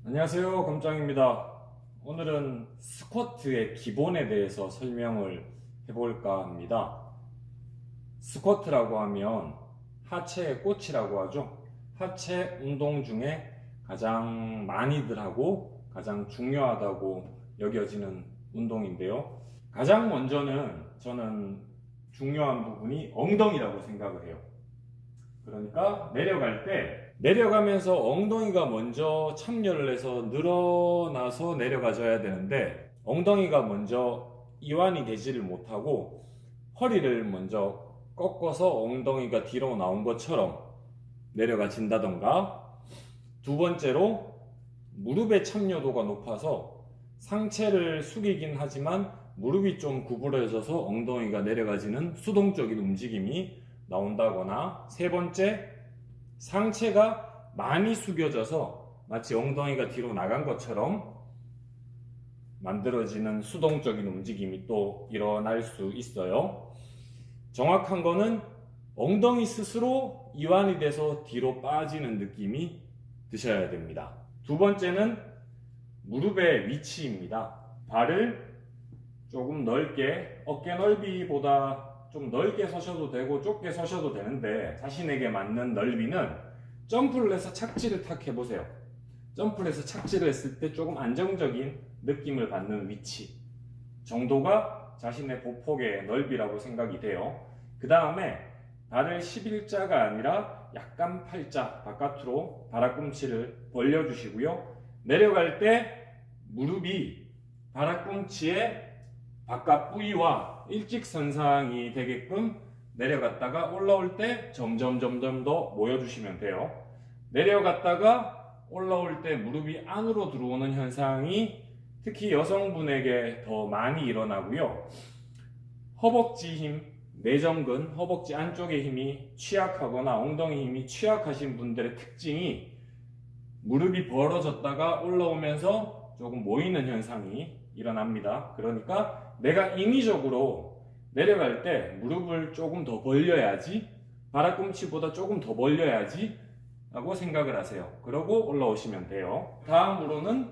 안녕하세요, 검짱입니다. 오늘은 스쿼트의 기본에 대해서 설명을 해볼까 합니다. 스쿼트라고 하면 하체의 꽃이라고 하죠. 하체 운동 중에 가장 많이들 하고 가장 중요하다고 여겨지는 운동인데요. 가장 먼저는 저는 중요한 부분이 엉덩이라고 생각을 해요. 그러니까 내려가면서 엉덩이가 먼저 참여를 해서 늘어나서 내려가줘야 되는데, 엉덩이가 먼저 이완이 되지를 못하고 허리를 먼저 꺾어서 엉덩이가 뒤로 나온 것처럼 내려가진다던가, 두 번째로 무릎의 참여도가 높아서 상체를 숙이긴 하지만 무릎이 좀 구부러져서 엉덩이가 내려가지는 수동적인 움직임이 나온다거나, 세 번째, 상체가 많이 숙여져서 마치 엉덩이가 뒤로 나간 것처럼 만들어지는 수동적인 움직임이 또 일어날 수 있어요. 정확한 거는 엉덩이 스스로 이완이 돼서 뒤로 빠지는 느낌이 드셔야 됩니다. 두 번째는 무릎의 위치입니다. 발을 조금 넓게, 어깨 넓이보다 좀 넓게 서셔도 되고 좁게 서셔도 되는데, 자신에게 맞는 넓이는 점프를 해서 착지를 탁 해보세요. 점프를 해서 착지를 했을 때 조금 안정적인 느낌을 받는 위치 정도가 자신의 보폭의 넓이라고 생각이 돼요. 그 다음에 발을 11자가 아니라 약간 팔자 바깥으로 발꿈치를 벌려주시고요. 내려갈 때 무릎이 발꿈치의 바깥 부위와 일직선상이 되게끔 내려갔다가 올라올 때 점점 더 모여주시면 돼요. 내려갔다가 올라올 때 무릎이 안으로 들어오는 현상이 특히 여성분에게 더 많이 일어나고요. 허벅지 힘, 내전근, 허벅지 안쪽의 힘이 취약하거나 엉덩이 힘이 취약하신 분들의 특징이 무릎이 벌어졌다가 올라오면서 조금 모이는 현상이 일어납니다. 그러니까 내가 인위적으로 내려갈 때 무릎을 조금 더 벌려야지, 발꿈치보다 조금 더 벌려야지 라고 생각을 하세요. 그러고 올라오시면 돼요. 다음으로는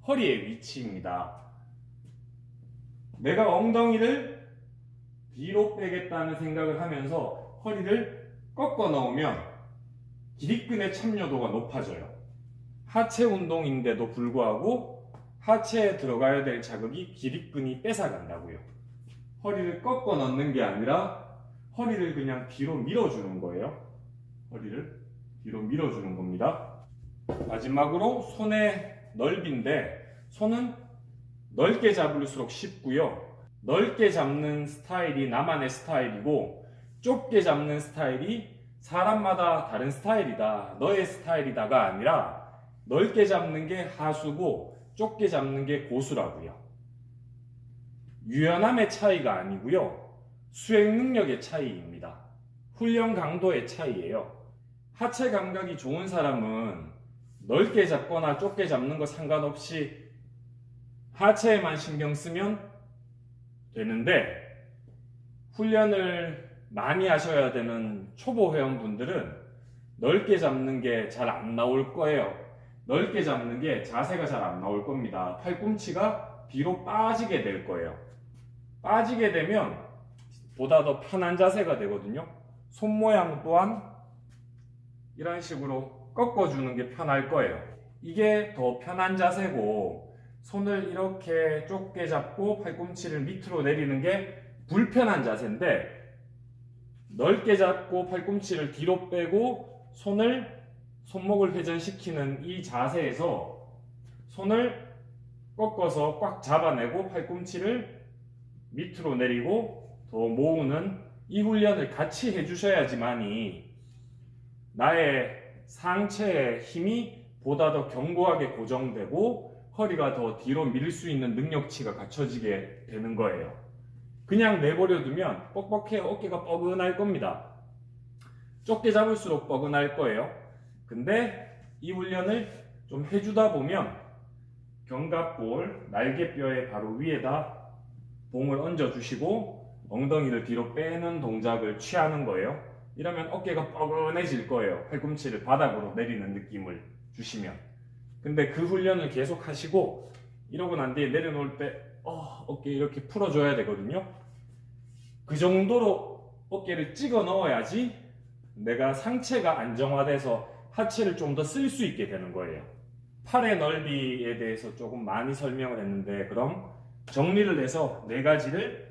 허리의 위치입니다. 내가 엉덩이를 뒤로 빼겠다는 생각을 하면서 허리를 꺾어 넣으면 기립근의 참여도가 높아져요. 하체 운동인데도 불구하고 하체에 들어가야 될 자극이 기립근이 뺏어간다고요. 허리를 꺾어 넣는 게 아니라 허리를 그냥 뒤로 밀어주는 거예요. 허리를 뒤로 밀어주는 겁니다. 마지막으로 손의 넓이인데, 손은 넓게 잡을수록 쉽고요. 넓게 잡는 스타일이 나만의 스타일이고, 좁게 잡는 스타일이 사람마다 다른 스타일이다, 너의 스타일이다가 아니라, 넓게 잡는 게 하수고 좁게 잡는 게 고수라고요. 유연함의 차이가 아니고요, 수행 능력의 차이입니다. 훈련 강도의 차이예요. 하체 감각이 좋은 사람은 넓게 잡거나 좁게 잡는 거 상관없이 하체에만 신경 쓰면 되는데, 훈련을 많이 하셔야 되는 초보 회원분들은 넓게 잡는 게 잘 안 나올 거예요. 넓게 잡는 게 자세가 잘 안 나올 겁니다. 팔꿈치가 뒤로 빠지게 될 거예요. 빠지게 되면 보다 더 편한 자세가 되거든요. 손 모양 또한 이런 식으로 꺾어주는 게 편할 거예요. 이게 더 편한 자세고, 손을 이렇게 좁게 잡고 팔꿈치를 밑으로 내리는 게 불편한 자세인데, 넓게 잡고 팔꿈치를 뒤로 빼고 손목을 회전시키는 이 자세에서 손을 꺾어서 꽉 잡아내고 팔꿈치를 밑으로 내리고 더 모으는 이 훈련을 같이 해주셔야지만이 나의 상체의 힘이 보다 더 견고하게 고정되고 허리가 더 뒤로 밀 수 있는 능력치가 갖춰지게 되는 거예요. 그냥 내버려두면 뻑뻑해 어깨가 뻐근할 겁니다. 좁게 잡을수록 뻐근할 거예요. 근데 이 훈련을 좀 해주다 보면 견갑골, 날개뼈의 바로 위에다 봉을 얹어주시고 엉덩이를 뒤로 빼는 동작을 취하는 거예요. 이러면 어깨가 뻐근해질 거예요. 팔꿈치를 바닥으로 내리는 느낌을 주시면. 근데 그 훈련을 계속 하시고 이러고 난 뒤에 내려놓을 때 어깨 이렇게 풀어줘야 되거든요. 그 정도로 어깨를 찍어 넣어야지 내가 상체가 안정화돼서 하체를 좀 더 쓸 수 있게 되는 거예요. 팔의 넓이에 대해서 조금 많이 설명을 했는데, 그럼 정리를 해서 네 가지를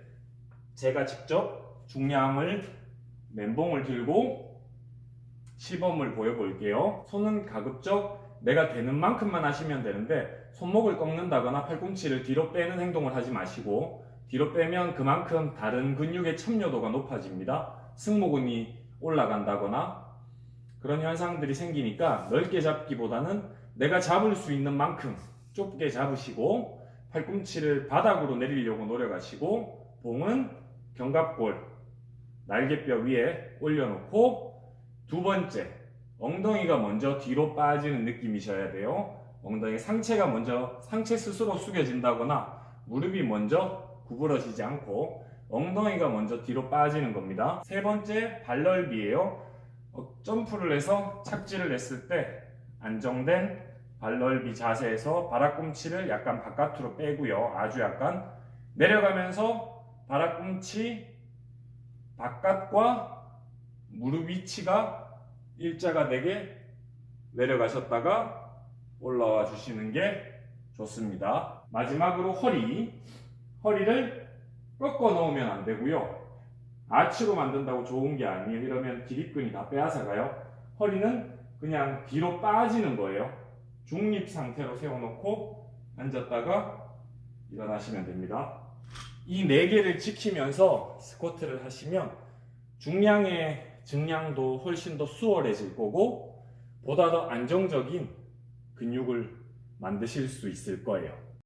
제가 직접 중량을 멘봉을 들고 시범을 보여볼게요. 손은 가급적 내가 되는 만큼만 하시면 되는데, 손목을 꺾는다거나 팔꿈치를 뒤로 빼는 행동을 하지 마시고, 뒤로 빼면 그만큼 다른 근육의 참여도가 높아집니다. 승모근이 올라간다거나 그런 현상들이 생기니까 넓게 잡기보다는 내가 잡을 수 있는 만큼 좁게 잡으시고, 팔꿈치를 바닥으로 내리려고 노력하시고, 봉은 견갑골, 날개뼈 위에 올려놓고, 두 번째, 엉덩이가 먼저 뒤로 빠지는 느낌이셔야 돼요. 엉덩이 상체가 먼저 상체 스스로 숙여진다거나 무릎이 먼저 구부러지지 않고 엉덩이가 먼저 뒤로 빠지는 겁니다. 세 번째, 발 넓이에요. 점프를 해서 착지를 했을 때 안정된 발 넓이 자세에서 발꿈치를 약간 바깥으로 빼고요. 아주 약간 내려가면서 발꿈치 바깥과 무릎 위치가 일자가 되게 내려가셨다가 올라와 주시는 게 좋습니다. 마지막으로 허리를 꺾어 놓으면 안 되고요. 아치로 만든다고 좋은 게 아니에요. 이러면 기립근이 다 빼앗아가요. 허리는 그냥 뒤로 빠지는 거예요. 중립 상태로 세워놓고 앉았다가 일어나시면 됩니다. 이 4개를 지키면서 스쿼트를 하시면 중량의 증량도 훨씬 더 수월해질 거고, 보다 더 안정적인 근육을 만드실 수 있을 거예요.